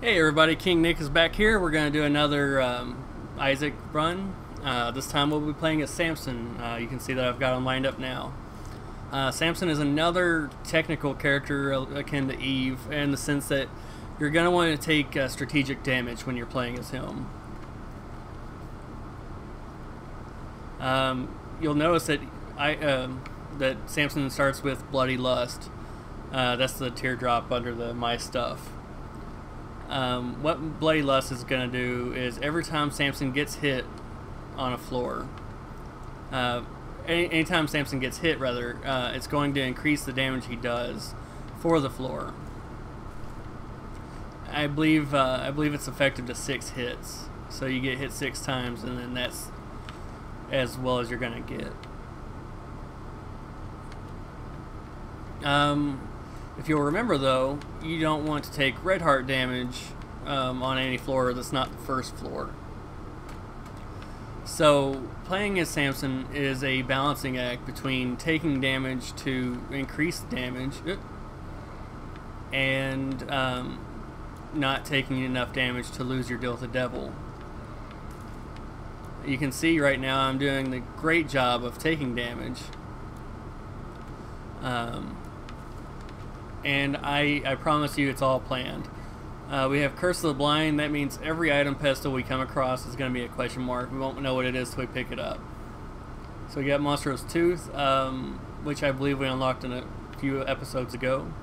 Hey everybody, King Nick is back here. We're going to do another Isaac run. This time we'll be playing as Samson. You can see that I've got him lined up now. Samson is another technical character akin to Eve in the sense that you're going to want to take strategic damage when you're playing as him. You'll notice that that Samson starts with Bloody Lust. That's the teardrop under the My Stuff. What Bloody Lust is going to do is every time Samson gets hit on a floor, anytime Samson gets hit, rather, it's going to increase the damage he does for the floor. I believe it's effective to 6 hits, so you get hit 6 times, and then that's as well as you're going to get. If you'll remember, though, you don't want to take red heart damage on any floor that's not the first floor. So, playing as Samson is a balancing act between taking damage to increase damage and not taking enough damage to lose your deal with the devil. You can see right now I'm doing the great job of taking damage. And I promise you it's all planned. We have Curse of the Blind. That means every item pedestal we come across is going to be a question mark. We won't know what it is till we pick it up. So we got Monstrous Tooth, which I believe we unlocked in a few episodes ago.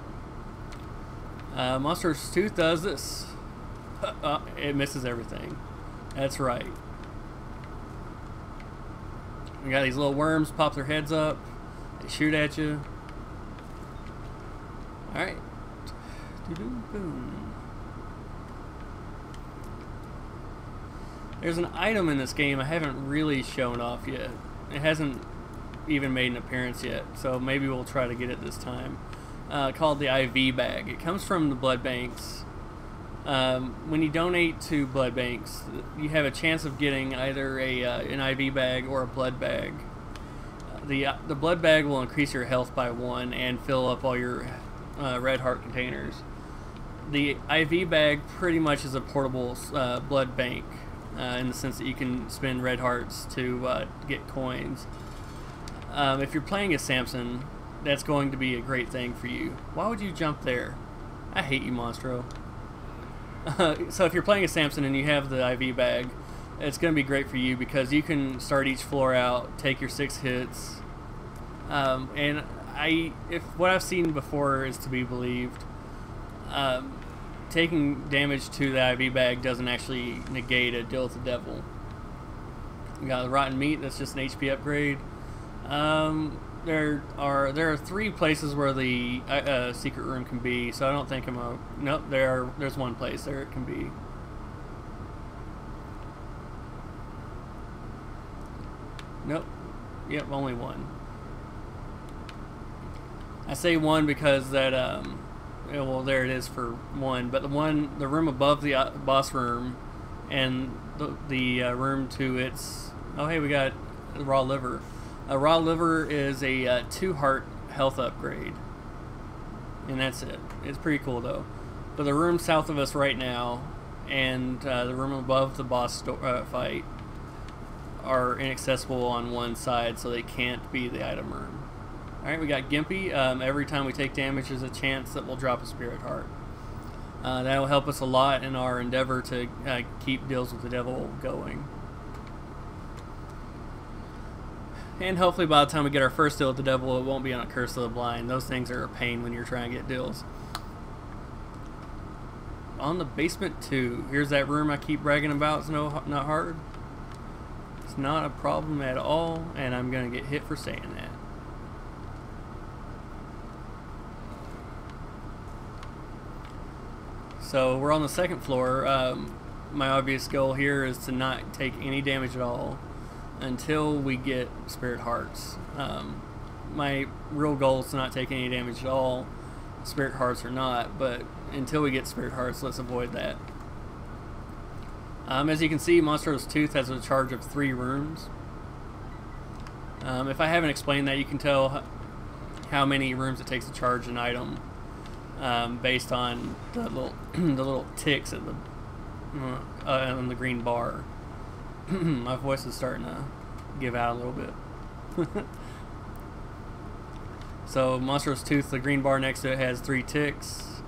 Monstrous Tooth does this. It misses everything. That's right. We got these little worms pop their heads up. They shoot at you. Alright. Boom. There's an item in this game I haven't really shown off yet. It hasn't even made an appearance yet, so maybe we'll try to get it this time. Called the IV bag. It comes from the blood banks. When you donate to blood banks, you have a chance of getting either an IV bag or a blood bag. The blood bag will increase your health by 1 and fill up all your red heart containers. The IV bag pretty much is a portable blood bank in the sense that you can spend red hearts to get coins. If you're playing as Samson, that's going to be a great thing for you. Why would you jump there? I hate you, Monstro. So if you're playing as Samson and you have the IV bag, it's going to be great for you because you can start each floor out, take your 6 hits, and if what I've seen before is to be believed, taking damage to the IV bag doesn't actually negate a deal with the devil. We got the rotten meat. That's just an HP upgrade. There are 3 places where the secret room can be, so I don't think nope. There's one place there it can be. Nope. Yep, only one. I say one because that well, there it is for one, but the room above the boss room and the room to its, oh hey, we got raw liver. Raw liver is a 2 heart health upgrade, and that's it. It's pretty cool though. But the room south of us right now and the room above the boss fight are inaccessible on one side, so they can't be the item room. Alright, we got Gimpy. Every time we take damage, there's a chance that we'll drop a spirit heart. That'll help us a lot in our endeavor to keep deals with the devil going. And hopefully by the time we get our first deal with the devil, it won't be on a Curse of the Blind. Those things are a pain when you're trying to get deals. On the basement 2, here's that room I keep bragging about. It's not hard. It's not a problem at all, and I'm going to get hit for saying that. So we're on the 2nd floor. My obvious goal here is to not take any damage at all until we get spirit hearts. My real goal is to not take any damage at all, spirit hearts or not, but until we get spirit hearts, let's avoid that. As you can see, Monstrous Tooth has a charge of 3 rooms. If I haven't explained that, you can tell how many rooms it takes to charge an item. based on the little the little ticks at the on the green bar. My voice is starting to give out a little bit. So Monstrous Tooth, the green bar next to it has 3 ticks,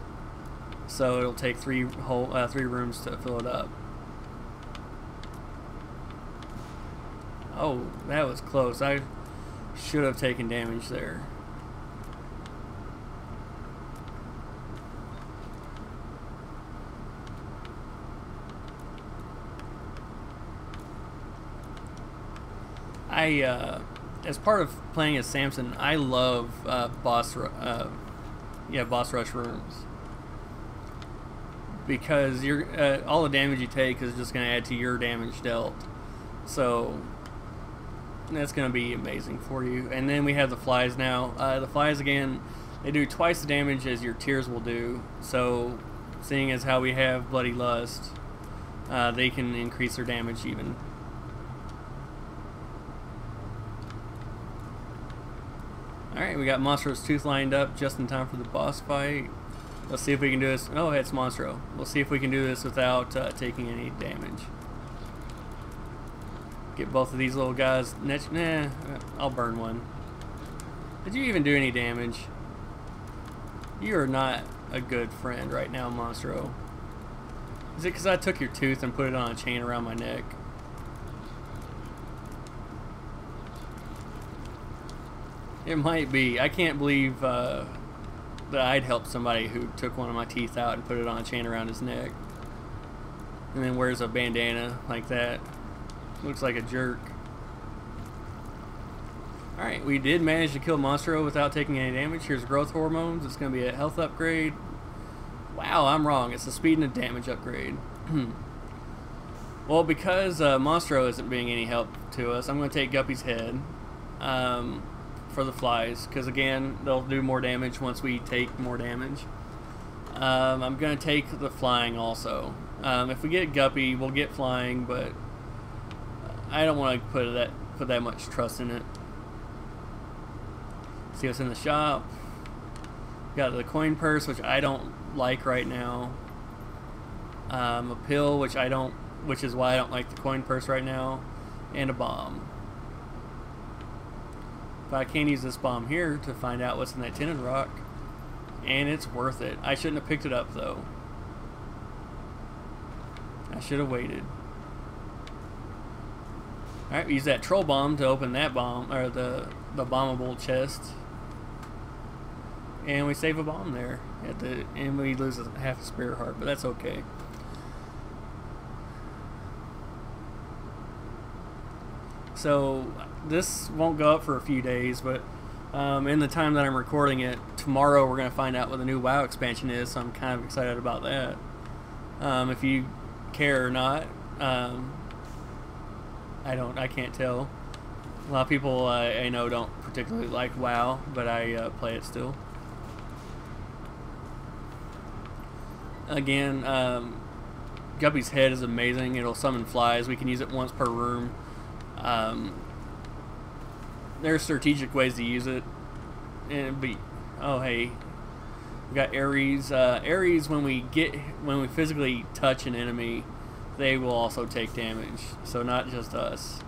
so it'll take 3 rooms to fill it up. Oh, that was close. I should have taken damage there. As part of playing as Samson, I love boss rush rooms, because you're all the damage you take is just going to add to your damage dealt. So that's going to be amazing for you. And then we have the flies now. The flies, again, they do twice the damage as your tears will do. So seeing as how we have Bloody Lust, they can increase their damage even. Alright, we got Monstrous Tooth lined up just in time for the boss fight. Let's see if we can do this. Oh, it's Monstro. We'll see if we can do this without taking any damage. Get both of these little guys. Nah, I'll burn one. Did you even do any damage? You are not a good friend right now, Monstro. Is it because I took your tooth and put it on a chain around my neck? It might be. I can't believe that I'd help somebody who took one of my teeth out and put it on a chain around his neck, and then wears a bandana like that. Looks like a jerk. Alright, we did manage to kill Monstro without taking any damage. Here's growth hormones. It's going to be a health upgrade. Wow, I'm wrong. It's a speed and a damage upgrade. Well, because Monstro isn't being any help to us, I'm going to take Guppy's head. For the flies, because again, they'll do more damage once we take more damage. I'm going to take the flying also. If we get Guppy, we'll get flying, but I don't want to put that much trust in it. See what's in the shop. Got the coin purse, which I don't like right now. A pill, which is why I don't like the coin purse right now, and a bomb. But I can use this bomb here to find out what's in that tinted rock, and it's worth it. I shouldn't have picked it up though. I should have waited. Alright, we use that troll bomb to open that bomb, or the bombable chest. And we save a bomb there. And we lose half a spirit heart, but that's okay. So this won't go up for a few days, but in the time that I'm recording it, tomorrow we're going to find out what the new WoW expansion is, so I'm kind of excited about that. If you care or not, I can't tell. A lot of people I know don't particularly like WoW, but I play it still. Again, Guppy's head is amazing. It'll summon flies. We can use it once per room. There are strategic ways to use it, oh hey, we got Ares. Ares, when we physically touch an enemy, they will also take damage, so not just us.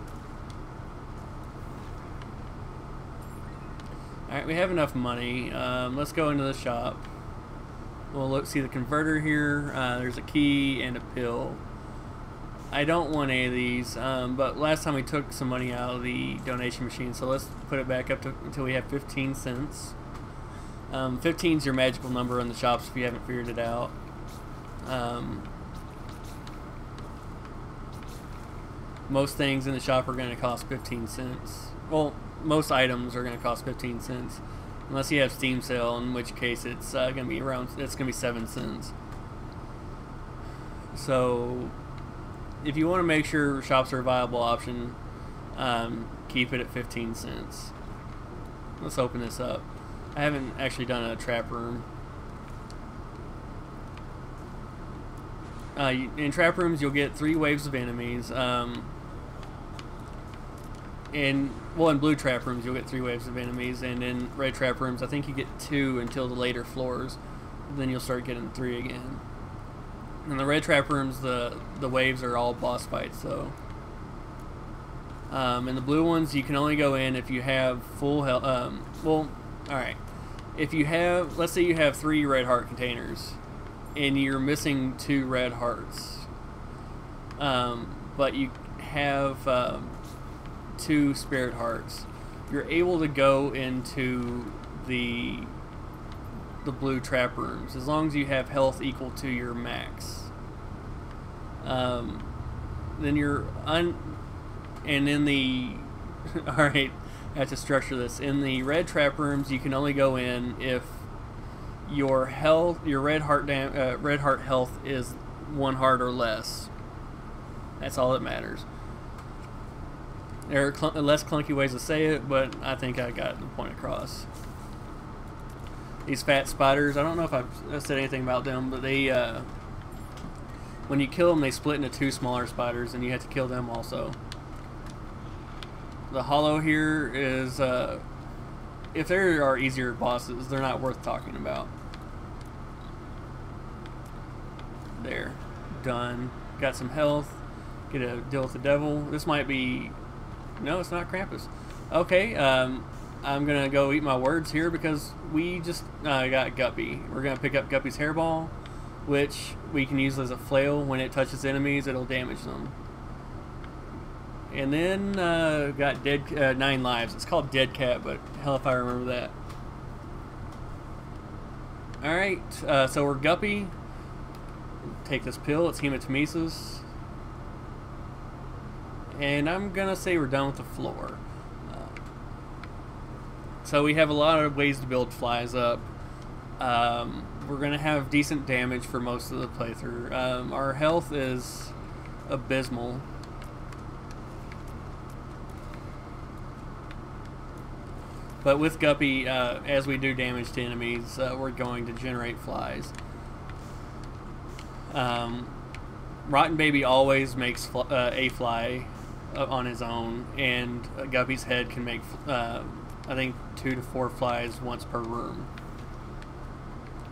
Alright, we have enough money. Let's go into the shop. We'll see the converter here. There's a key and a pill. I don't want any of these, but last time we took some money out of the donation machine, so let's put it back up until we have 15 cents. 15 is your magical number in the shops if you haven't figured it out. Most things in the shop are going to cost 15 cents. Well, most items are going to cost 15 cents, unless you have Steam sale, in which case it's going to be 7 cents. So if you want to make sure shops are a viable option, keep it at 15 cents. Let's open this up. I haven't actually done a trap room. In trap rooms, you'll get 3 waves of enemies. In blue trap rooms, you'll get 3 waves of enemies, and in red trap rooms, I think you get 2 until the later floors. then you'll start getting 3 again. In the red trap rooms, the waves are all boss fights, so. In the blue ones, you can only go in if you have full health. Well, alright. If you have, let's say you have 3 red heart containers, and you're missing 2 red hearts, but you have 2 spirit hearts, you're able to go into the blue trap rooms as long as you have health equal to your max. Then you're and in the alright, I have to structure this. In the red trap rooms, you can only go in if your health, your red heart health is 1 heart or less. That's all that matters. There are less clunky ways to say it, but I think I got the point across. These fat spiders, I don't know if I've said anything about them, but they, when you kill them, they split into 2 smaller spiders, and you have to kill them also. The hollow here is, if there are easier bosses, they're not worth talking about. There. Done. Got some health. Get to deal with the devil. This might be... No, it's not Krampus. Okay, I'm gonna go eat my words here because we just got Guppy. We're gonna pick up Guppy's hairball, which we can use as a flail. When it touches enemies, it'll damage them. And then got 9 lives. It's called Dead Cat, but hell if I remember that. Alright, so we're Guppy. Take this pill, it's hematemesis. And I'm gonna say we're done with the floor. So we have a lot of ways to build flies up. We're gonna have decent damage for most of the playthrough. Our health is abysmal. But with Guppy, as we do damage to enemies, we're going to generate flies. Rotten Baby always makes a fly on his own, and Guppy's head can make, I think, 2 to 4 flies once per room.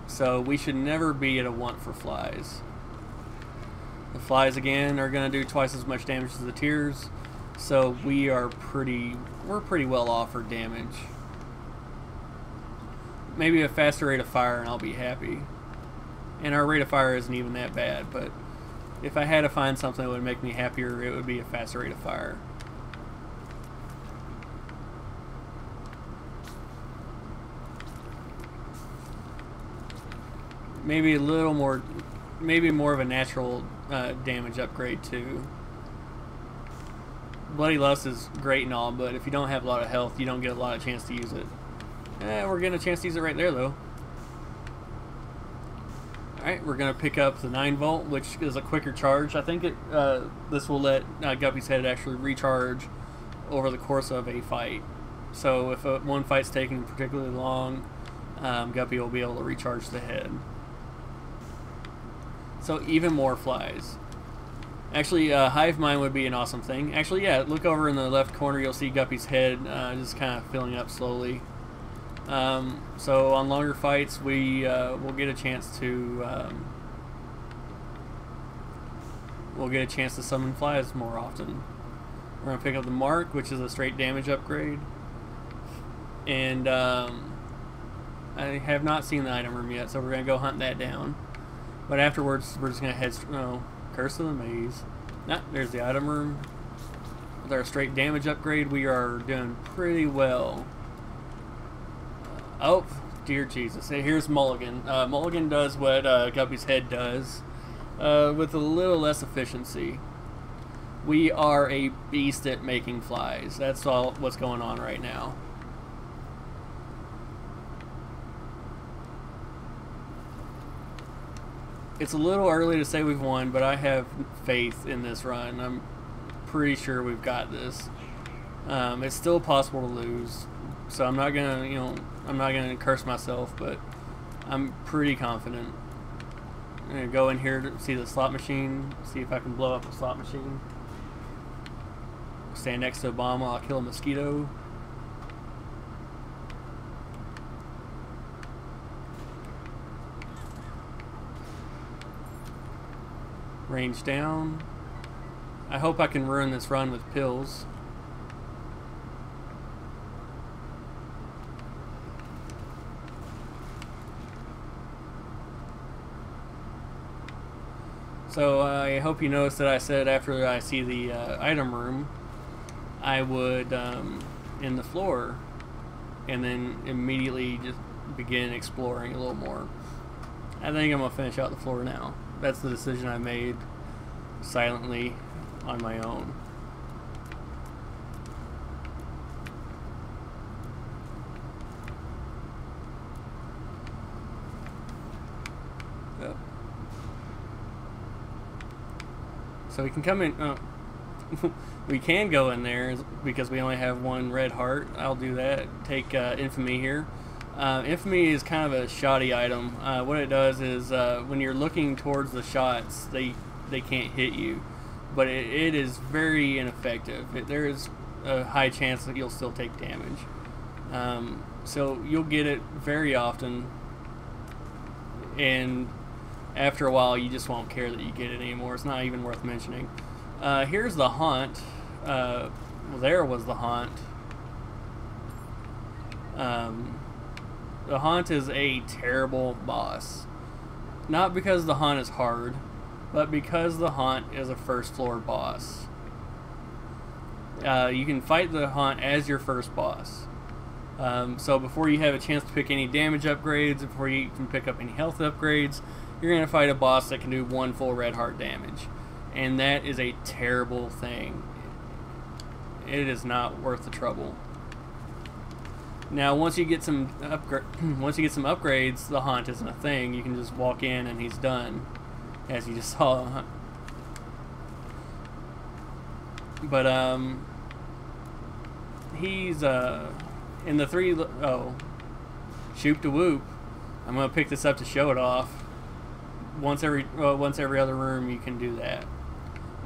So we should never be at a want for flies. The flies, again, are going to do twice as much damage as the tears, so we're pretty well off for damage. Maybe a faster rate of fire and I'll be happy. And our rate of fire isn't even that bad, but if I had to find something that would make me happier, it would be a faster rate of fire. Maybe a little more, maybe more of a natural damage upgrade too. Bloody Lust is great and all, but if you don't have a lot of health, you don't get a lot of chance to use it. We're getting a chance to use it right there though. Alright, we're going to pick up the 9 volt, which is a quicker charge. I think this will let Guppy's head actually recharge over the course of a fight. So if one fight's taking particularly long, Guppy will be able to recharge the head. So even more flies. Actually, Hive Mind would be an awesome thing. Actually, yeah, look over in the left corner, you'll see Guppy's head just kind of filling up slowly. So on longer fights, we will get a chance to summon flies more often. We're gonna pick up the Mark, which is a straight damage upgrade, and I have not seen the item room yet, so we're gonna go hunt that down. But afterwards, we're just gonna head. No, Curse of the Maze. Nah, there's the item room. With our straight damage upgrade, we are doing pretty well. Oh, dear Jesus. Here's Mulligan. Mulligan does what Guppy's head does, with a little less efficiency. We are a beast at making flies. That's all what's going on right now. It's a little early to say we've won, but I have faith in this run. I'm pretty sure we've got this. It's still possible to lose, so I'm not gonna, I'm not gonna curse myself, but I'm pretty confident. I'm gonna go in here to see the slot machine, see if I can blow up a slot machine. Stand next to a bomb while I kill a mosquito. Range down. I hope I can ruin this run with pills. So I hope you noticed that I said after I see the item room, I would in the floor, and then immediately just begin exploring a little more. I think I'm gonna finish out the floor now. That's the decision I made silently on my own. Yep. So we can come in. We can go in there because we only have one red heart. I'll do that. Take infamy here. Infamy is kind of a shoddy item. What it does is when you're looking towards the shots, they can't hit you, but it is very ineffective. There is a high chance that you'll still take damage. So you'll get it very often, and after a while you just won't care that you get it anymore. It's not even worth mentioning. Here's the haunt. Well, there was the haunt. The haunt is a terrible boss. Not because the haunt is hard, but because the haunt is a first floor boss. You can fight the haunt as your first boss. So before you have a chance to pick any damage upgrades, before you can pick up any health upgrades, you're going to fight a boss that can do 1 full red heart damage. And that is a terrible thing. It is not worth the trouble. Now, once you get some upgrades, the haunt isn't a thing. You can just walk in and he's done, as you just saw. But he's in the shoop to whoop. I'm gonna pick this up to show it off. Once every other room, you can do that.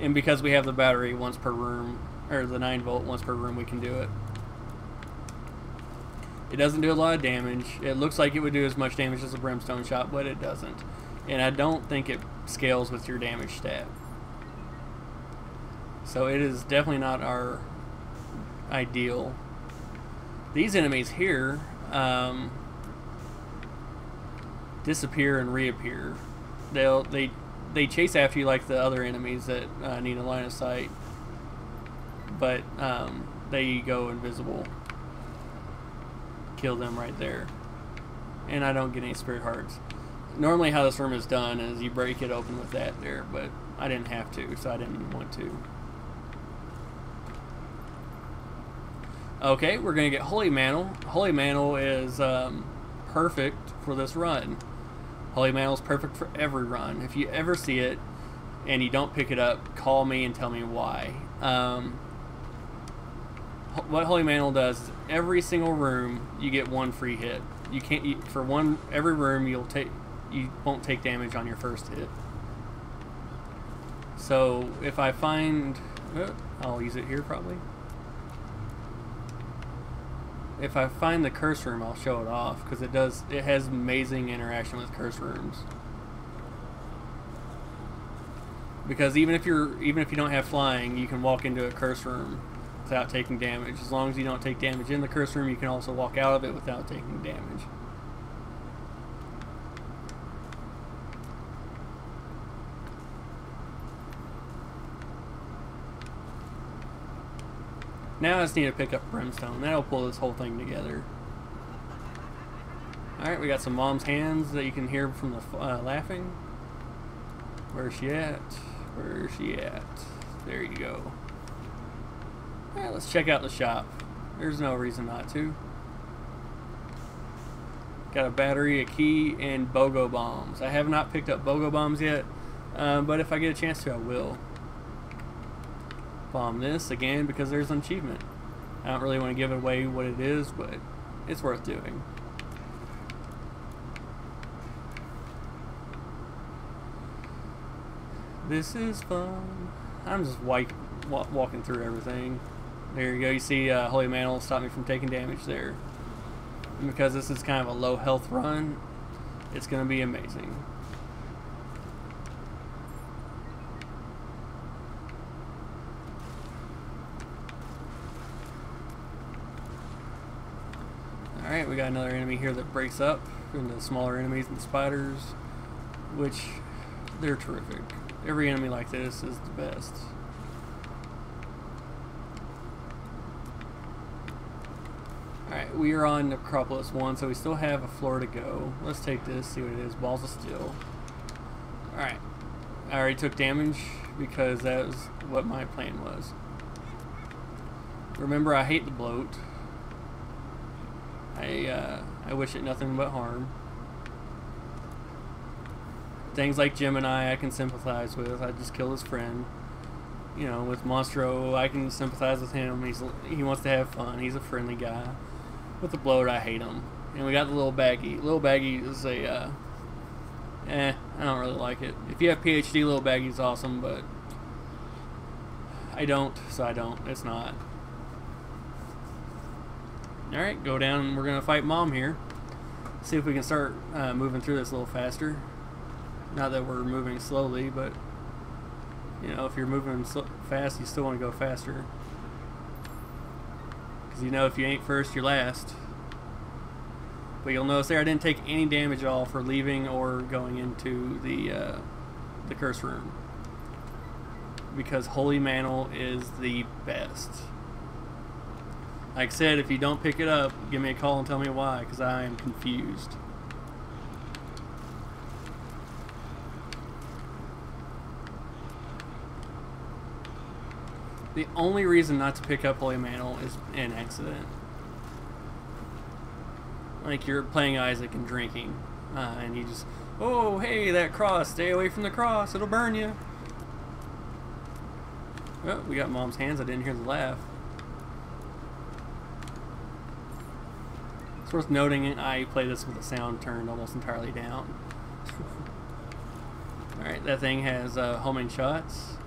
And because we have the battery once per room, or the 9-volt once per room, we can do it. It doesn't do a lot of damage. It looks like it would do as much damage as a brimstone shot, but it doesn't. And I don't think it scales with your damage stat. So it is definitely not our ideal. These enemies here disappear and reappear. They chase after you like the other enemies that need a line of sight, but they go invisible. Kill them right there, and I don't get any spirit hearts. Normally how this room is done is you break it open with that there, but I didn't have to, so I didn't want to. Okay, we're gonna get Holy Mantle. Holy Mantle is perfect for this run. Holy Mantle is perfect for every run. If you ever see it and you don't pick it up, call me and tell me why. What Holy Mantle does is every single room you get 1 free hit. You can't every room you won't take damage on your first hit. So if I find, I'll use it here probably. If I find the curse room, I'll show it off because it has amazing interaction with curse rooms. Because even if you don't have flying, you can walk into a curse room without taking damage. As long as you don't take damage in the curse room, you can also walk out of it without taking damage. Now I just need to pick up Brimstone. That'll pull this whole thing together. Alright, we got some mom's hands that you can hear from the laughing. Where's she at? Where's she at? There you go. Alright, let's check out the shop. There's no reason not to. Got a battery, a key, and BOGO bombs. I have not picked up BOGO bombs yet, but if I get a chance to, I will. Bomb this again because there's an achievement. I don't really want to give away what it is, but it's worth doing. This is fun. I'm just walking through everything. There you go. You see Holy Mantle stop me from taking damage there. And because this is kind of a low health run, it's going to be amazing. Alright, we got another enemy here that breaks up into smaller enemies and spiders, which they're terrific. Every enemy like this is the best. Alright, we are on Necropolis 1, so we still have a floor to go. Let's take this, see what it is. Balls of Steel. Alright. I already took damage because that was what my plan was. Remember, I hate the bloat. I wish it nothing but harm. Things like Gemini I can sympathize with. I just killed his friend. You know, with Monstro, I can sympathize with him. He wants to have fun. He's a friendly guy. With the bloat, I hate him. And we got the little baggy. Little baggy is a, I don't really like it. If you have PhD, little baggy's awesome, but I don't, so I don't. It's not. Alright, go down and we're going to fight Mom here. See if we can start moving through this a little faster. Not that we're moving slowly, but you know, if you're moving fast, you still want to go faster. Because you know, if you ain't first, you're last. But you'll notice there I didn't take any damage at all for leaving or going into the curse room. Because Holy Mantle is the best. Like I said, if you don't pick it up, give me a call and tell me why, because I am confused. The only reason not to pick up Holy Mantle is an accident. Like you're playing Isaac and drinking, and you just, oh hey, that cross, stay away from the cross, it'll burn you. Well, we got Mom's hands, I didn't hear the laugh. It's worth noting I play this with the sound turned almost entirely down. Alright, that thing has homing shots.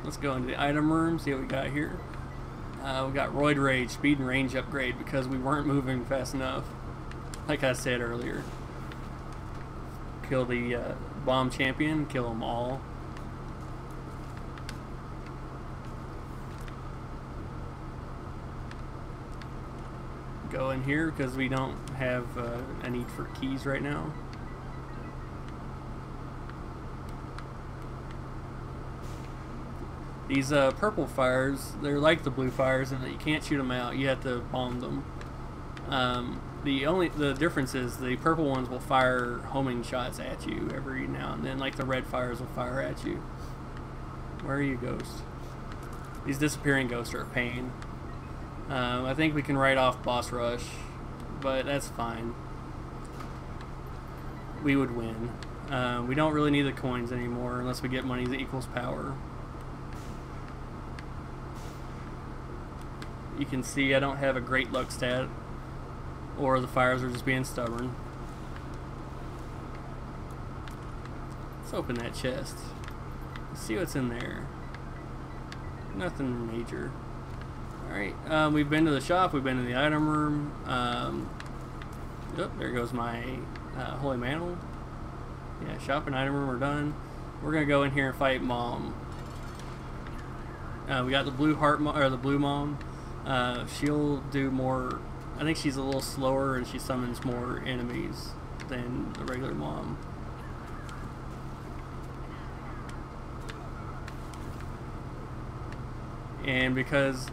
Let's go into the item room, see what we got here. We got Roid Rage, speed and range upgrade because we weren't moving fast enough. Like I said earlier. Kill the bomb champion, kill them all. Go in here because we don't have a need for keys right now. These purple fires, they're like the blue fires in that you can't shoot them out, you have to bomb them. The difference is the purple ones will fire homing shots at you every now and then, like the red fires will fire at you. Where are you, ghost? These disappearing ghosts are a pain. I think we can write off boss rush, but that's fine. We would win. We don't really need the coins anymore unless we get money that equals power. You can see I don't have a great luck stat, or the fires are just being stubborn. Let's open that chest. Let's see what's in there. Nothing major. Alright, we've been to the shop, we've been to the item room. Yep, there goes my Holy Mantle. Yeah, shop and item room are done. We're gonna go in here and fight Mom. We got the blue heart, or the blue Mom. She'll do more. I think she's a little slower and she summons more enemies than the regular Mom. And because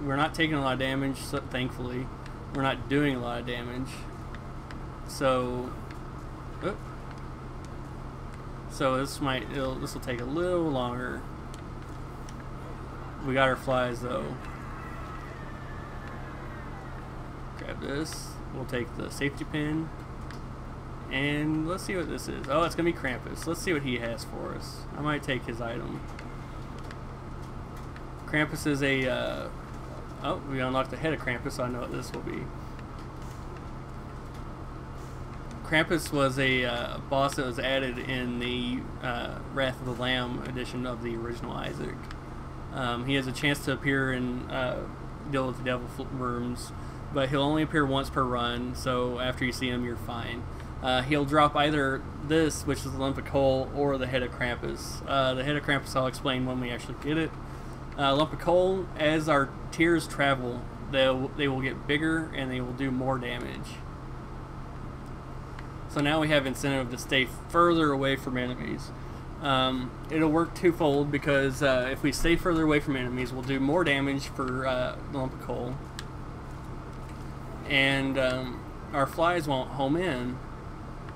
we're not taking a lot of damage, so thankfully, we're not doing a lot of damage. So, this will take a little longer. We got our flies though. Grab this. We'll take the safety pin. And let's see what this is. Oh, it's gonna be Krampus. Let's see what he has for us. I might take his item. Krampus is a, oh, we unlocked the head of Krampus, so I know what this will be. Krampus was a boss that was added in the Wrath of the Lamb edition of the original Isaac. He has a chance to appear in Deal with the Devil rooms, but he'll only appear once per run, so after you see him, you're fine. He'll drop either this, which is the lump of coal, or the head of Krampus. The head of Krampus I'll explain when we actually get it. Lump of coal, as our tiers travel, they will get bigger and they will do more damage. So now we have incentive to stay further away from enemies. It'll work twofold, because if we stay further away from enemies, we'll do more damage for the lump of coal. And our flies won't home in,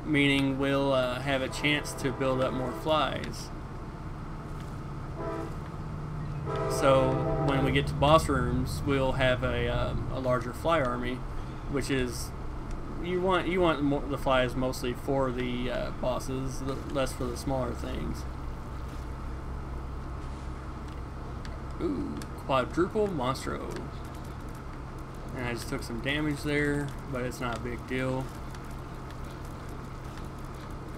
meaning we'll have a chance to build up more flies. So when we get to boss rooms, we'll have a larger fly army, which is, you want the flies mostly for the bosses, less for the smaller things. Ooh, quadruple monstro. And I just took some damage there, but it's not a big deal.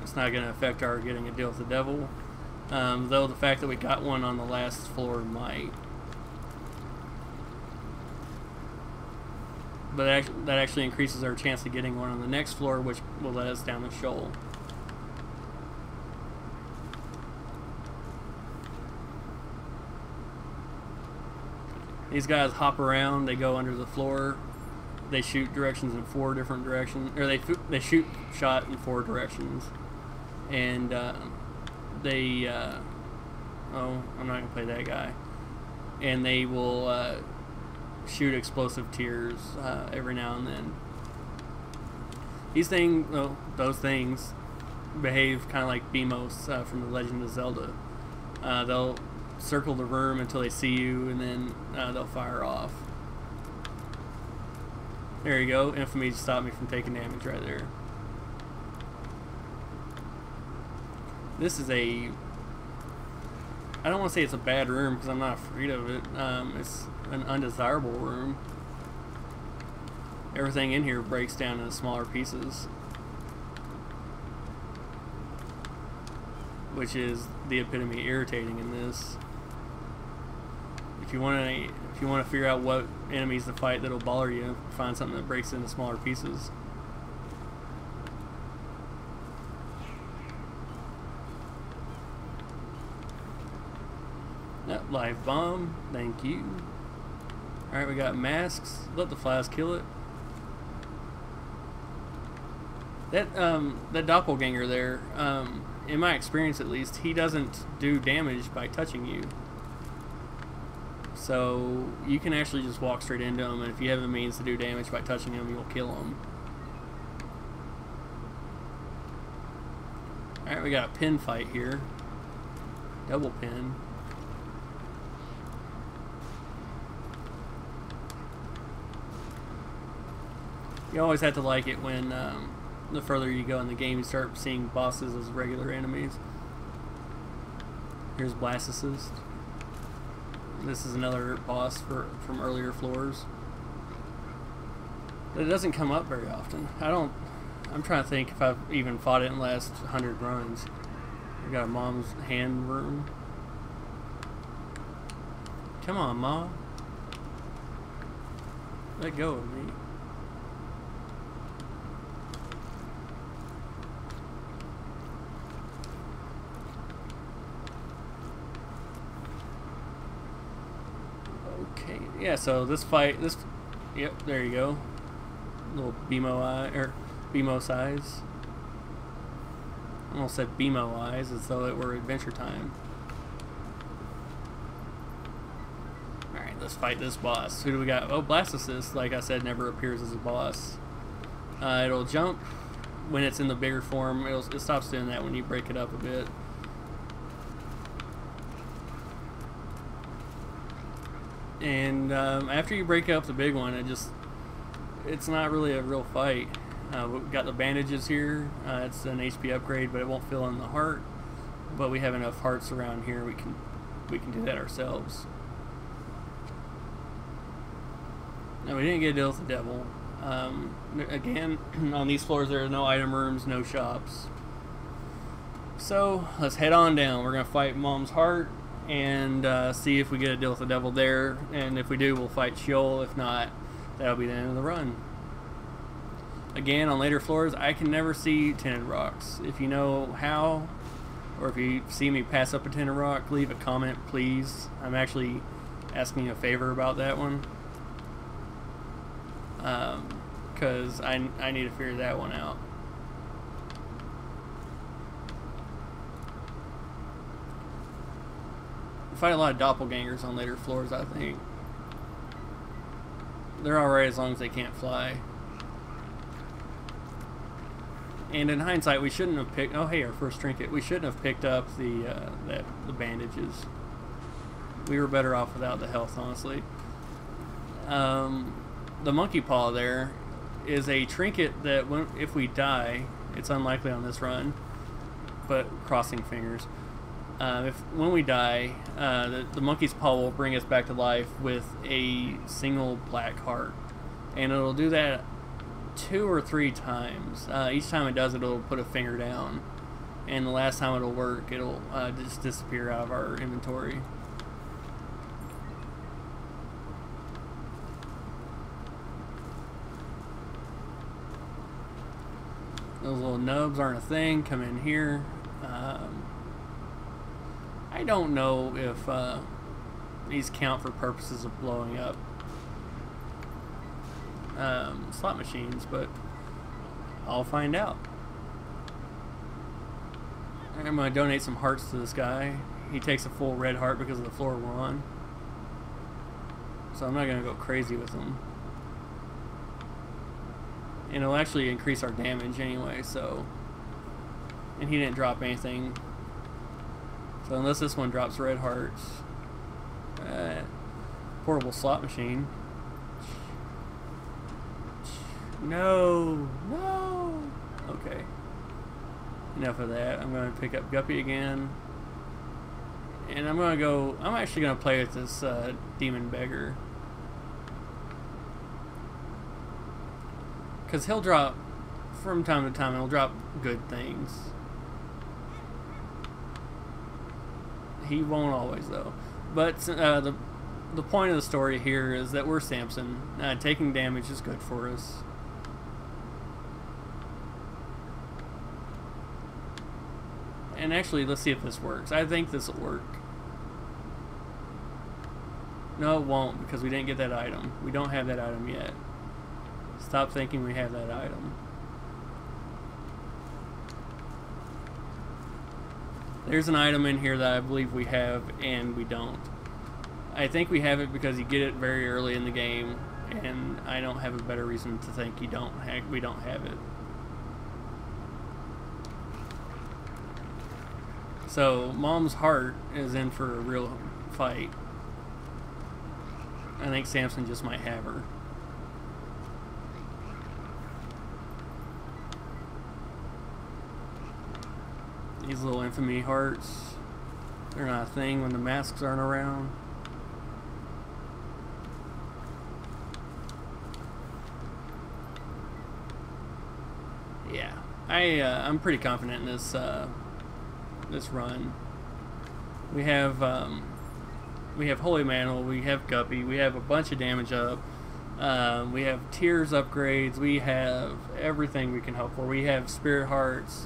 It's not going to affect our getting a deal with the devil. Though the fact that we got one on the last floor might. But that actually increases our chance of getting one on the next floor, which will let us down the shoal. These guys hop around, they go under the floor, they shoot directions in 4 different directions, or they shoot shot in 4 directions. And they oh, I'm not gonna play that guy. And they will shoot explosive tears every now and then. These things, those things, behave kind of like BMOS from The Legend of Zelda. They'll circle the room until they see you, and then they'll fire off. There you go. Infamy stopped me from taking damage right there. This is a... I don't want to say it's a bad room, because I'm not afraid of it. It's an undesirable room. Everything in here breaks down into smaller pieces, which is the epitome of irritating in this. If you want to figure out what enemies to fight that'll bother you, find something that breaks into smaller pieces. Yep, live bomb. Thank you. Alright, we got masks. Let the flies kill it. That doppelganger there, in my experience at least, he doesn't do damage by touching you. So you can actually just walk straight into him, and if you have the means to do damage by touching him, you'll kill him. Alright, we got a pin fight here. Double pin. You always have to like it when the further you go in the game, you start seeing bosses as regular enemies. Here's Blast Assist. This is another boss from earlier floors. But it doesn't come up very often. I'm trying to think if I've even fought it in the last 100 runs. We got a mom's hand room. Come on, Mom. Let go of me. Okay, yeah, so this fight, yep, there you go. Little BMO eye, or BMO size. Almost said BMO eyes as though it were Adventure Time. Alright, let's fight this boss. Who do we got? Oh, Blast Assist, like I said, never appears as a boss. It'll jump when it's in the bigger form. It stops doing that when you break it up a bit. And after you break up the big one, it's not really a real fight. We've got the bandages here. It's an HP upgrade, but it won't fill in the heart. But we have enough hearts around here. We can do that ourselves. Now we didn't get a deal with the devil. Again, on these floors there are no item rooms, no shops. So let's head on down. We're gonna fight Mom's heart and see if we get a deal with the devil there. And if we do, we'll fight Sheol. If not, that'll be the end of the run. Again, on later floors, I can never see tinted rocks. If you know how, or if you see me pass up a tinted rock, leave a comment, please. I'm actually asking a favor about that one. Because I need to figure that one out. Fight a lot of doppelgangers on later floors, I think. They're alright as long as they can't fly. And in hindsight, we shouldn't have picked... Oh, hey, our first trinket. We shouldn't have picked up the bandages. We were better off without the health, honestly. The monkey paw there is a trinket that if we die, it's unlikely on this run, but crossing fingers. When we die, the monkey's paw will bring us back to life with a single black heart, and it'll do that 2 or 3 times. Each time it does it, it'll put a finger down, and the last time it'll work, it'll just disappear out of our inventory. Those little nubs aren't a thing. Come in here. I don't know if these count for purposes of blowing up slot machines, but I'll find out. I'm going to donate some hearts to this guy. He takes a full red heart because of the floor we're on. So I'm not going to go crazy with him. And it'll actually increase our damage anyway, so... And he didn't drop anything. So unless this one drops red hearts... portable slot machine. No! No! Okay. Enough of that. I'm going to pick up Guppy again. And I'm going to go... I'm actually going to play with this demon beggar. Because he'll drop, from time to time, he'll drop good things. He won't always, though. But the point of the story here is that we're Samson. Taking damage is good for us. And actually, let's see if this works. I think this will work. No, it won't, because we didn't get that item. We don't have that item yet. Stop thinking we have that item. There's an item in here that I believe we have, and we don't. I think we have it because you get it very early in the game, and I don't have a better reason to think we don't have it. So, Mom's heart is in for a real fight. I think Samson just might have her. These little infamy hearts, they're not a thing when the masks aren't around. Yeah, I'm pretty confident in this this run. We have Holy Mantle, we have Guppy, we have a bunch of damage up, we have Tears upgrades, we have everything we can hope for. We have Spirit Hearts.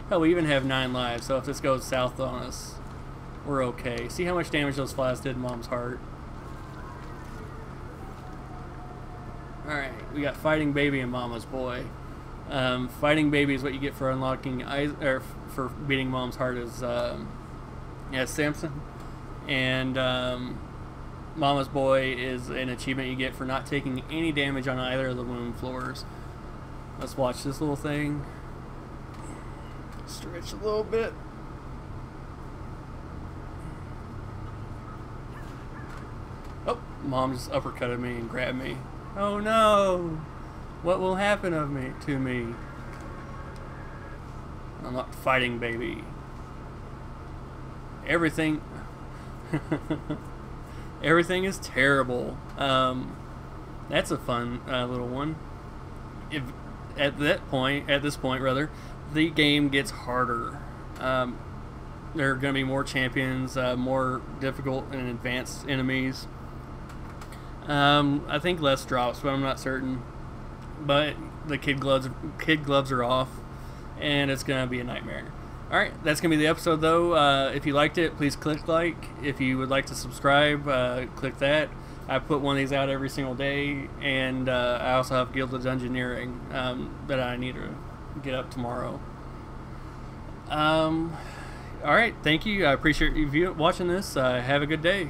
Hell, we even have 9 lives, so if this goes south on us, we're okay. See how much damage those flies did in Mom's heart. Alright, we got Fighting Baby and Mama's Boy. Fighting Baby is what you get for unlocking, or for beating Mom's heart as Samson. And Mama's Boy is an achievement you get for not taking any damage on either of the wound floors. Let's watch this little thing. Stretch a little bit. Oh, Mom just uppercutted me and grabbed me. Oh no! What will happen to me? I'm not Fighting Baby. Everything... Everything is terrible. That's a fun little one. If at this point, the game gets harder. There are going to be more champions, more difficult and advanced enemies. I think less drops, but I'm not certain. But the kid gloves are off, and it's going to be a nightmare. Alright, that's going to be the episode, though. If you liked it, please click like. If you would like to subscribe, click that. I put one of these out every single day, and I also have Guild of Dungeoneering that I need to get up tomorrow. Alright, thank you. I appreciate you watching this. Have a good day.